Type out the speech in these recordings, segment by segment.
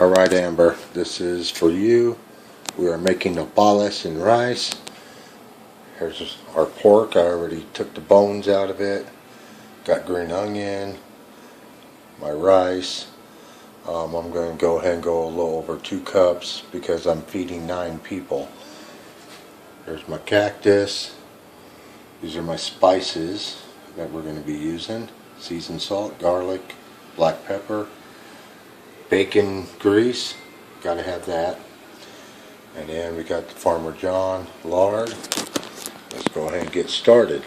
Alright Amber, this is for you. We are making nopalas and rice. Here's our pork. I already took the bones out of it. Got green onion, my rice. I'm going to go ahead and go a little over 2 cups because I'm feeding 9 people. There's my cactus. These are my spices that we're going to be using. Seasoned salt, garlic, black pepper, bacon grease, got to have that. And then we got the Farmer John lard. Let's go ahead and get started.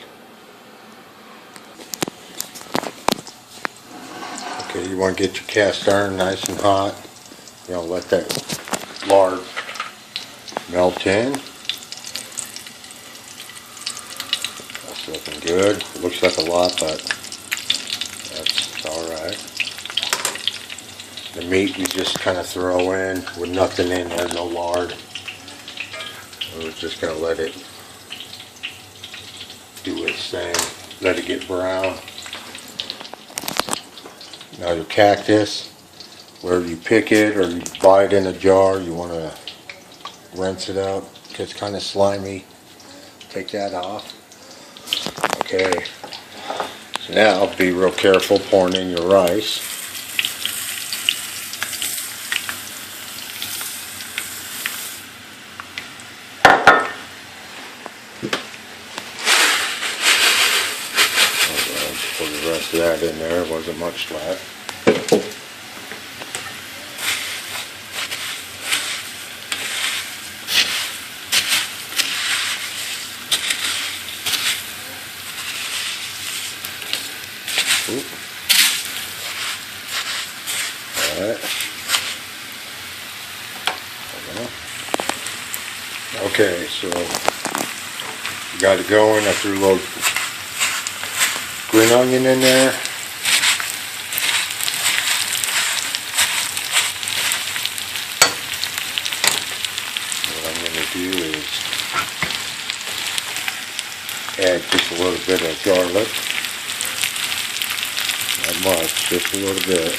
Okay, you want to get your cast iron nice and hot. You know, let that lard melt in. That's looking good. It looks like a lot, but that's alright. The meat you just kind of throw in with nothing in there, no lard. We're just going to let it do its thing. Let it get brown. Now your cactus, wherever you pick it or you buy it in a jar, you want to rinse it out. It gets kind of slimy. Take that off. Okay. So now be real careful pouring in your rice. Put the rest of that in there. Wasn't much left. Alright. Okay, so you got it going. I threw a little green onion in there. What I'm going to do is add just a little bit of garlic. Not much, just a little bit.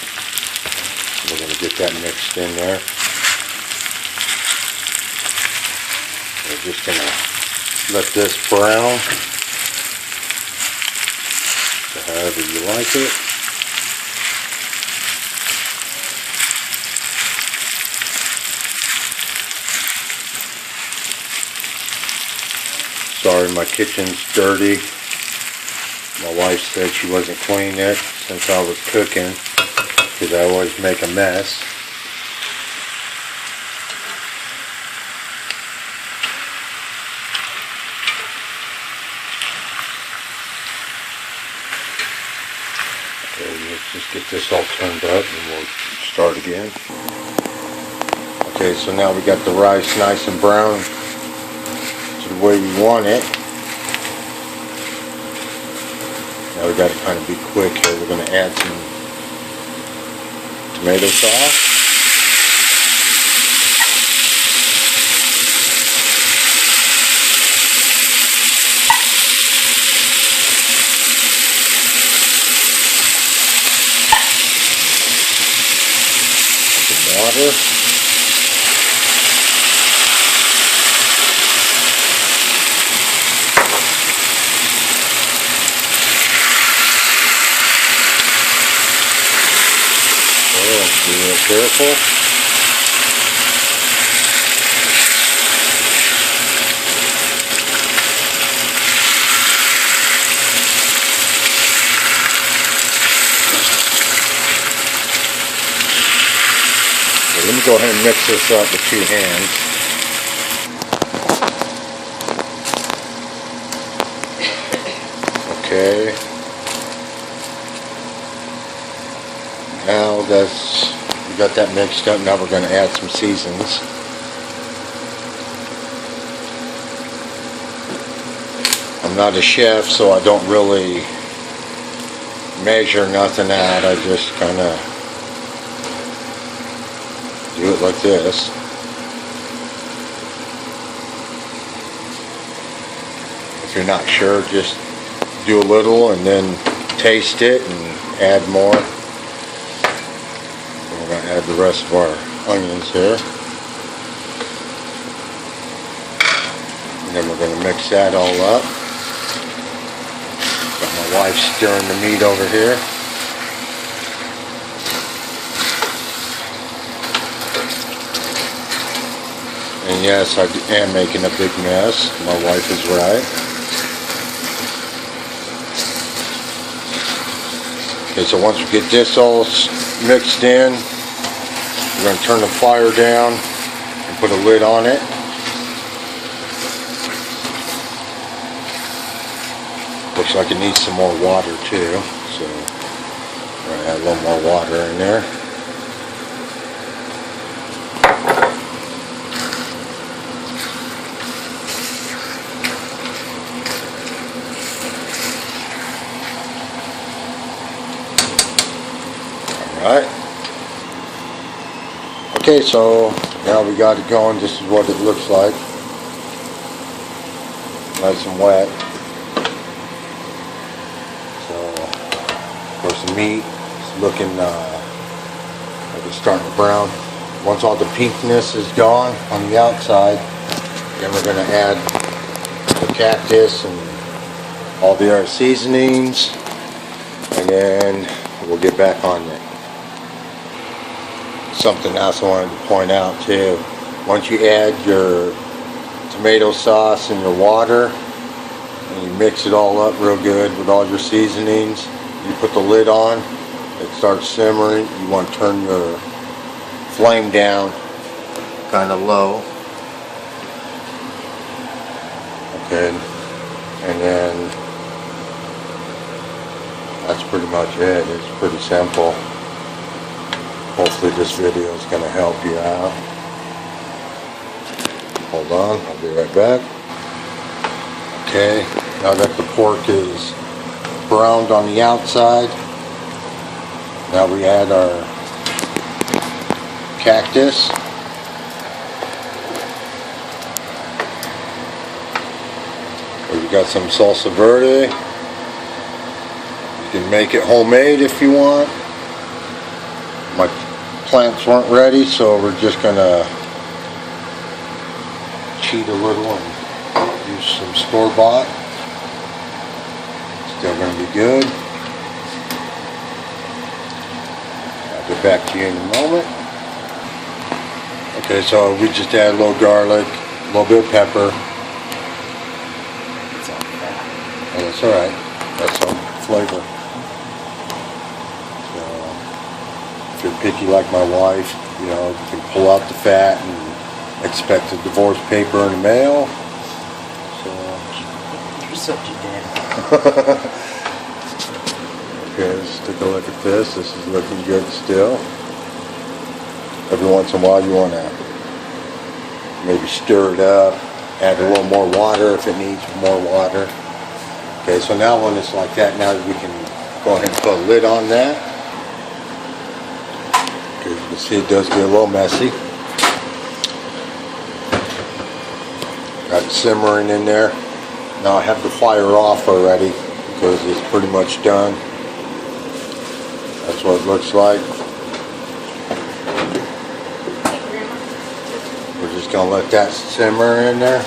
We're going to get that mixed in there. We're just going to let this brown. However you like it. Sorry, my kitchen's dirty. My wife said she wasn't cleaning it since I was cooking because I always make a mess. Okay, let's just get this all turned up and we'll start again. Okay, so now we got the rice nice and brown to the way we want it. Now we got to kind of be quick here. We're going to add some tomato sauce. Water. Be real careful. Let me go ahead and mix this up with 2 hands. Okay. Now we got that mixed up. Now we're going to add some seasons. I'm not a chef, so I don't really measure nothing out. I just kind of do it like this. If you're not sure, just do a little and then taste it and add more. And we're going to add the rest of our onions here. And then we're going to mix that all up. Got my wife stirring the meat over here. And yes, I am making a big mess. My wife is right. Okay, so once we get this all mixed in, we're going to turn the fire down and put a lid on it. Looks like it needs some more water too, so we're going to add a little more water in there. Alright. Okay, so now we got it going. This is what it looks like. Nice and wet. So, of course, the meat is looking like it's starting to brown. Once all the pinkness is gone on the outside, then we're going to add the cactus and all the other seasonings, and then we'll get back on it. Something else I wanted to point out too. Once you add your tomato sauce and your water, and you mix it all up real good with all your seasonings, you put the lid on, it starts simmering. You want to turn your flame down kind of low. Okay, and then that's pretty much it. It's pretty simple. Hopefully this video is going to help you out. Hold on, I'll be right back. Okay, now that the pork is browned on the outside, now we add our cactus. We've got some salsa verde. You can make it homemade if you want. My plants weren't ready, so we're just gonna cheat a little and use some store-bought. Still gonna be good. I'll get back to you in a moment. Okay, so we just add a little garlic, a little bit of pepper. It's all fat. Oh, that's alright. That's some flavor. If you're picky like my wife, you know, you can pull out the fat and expect a divorce paper in the mail. So You're such a dad. Okay, let's take a look at this. This is looking good still. Every once in a while you want to maybe stir it up, add a little more water if it needs more water. Okay, so now when it's like that, now we can go ahead and put a lid on that. You can see it does get a little messy. Got it simmering in there. Now I have the fire off already because it's pretty much done. That's what it looks like. We're just going to let that simmer in there.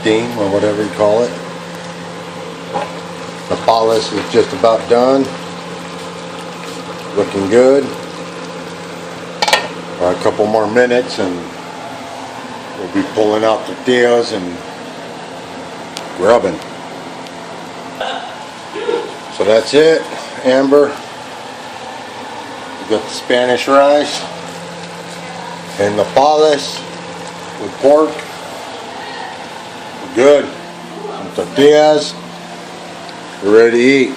Steam or whatever you call it. The nopalas is just about done. Looking good. A couple more minutes and we'll be pulling out the tortillas and grubbing. So that's it, Amber. We got the Spanish rice and the nopalas with pork. Good. Some tortillas. We're ready to eat.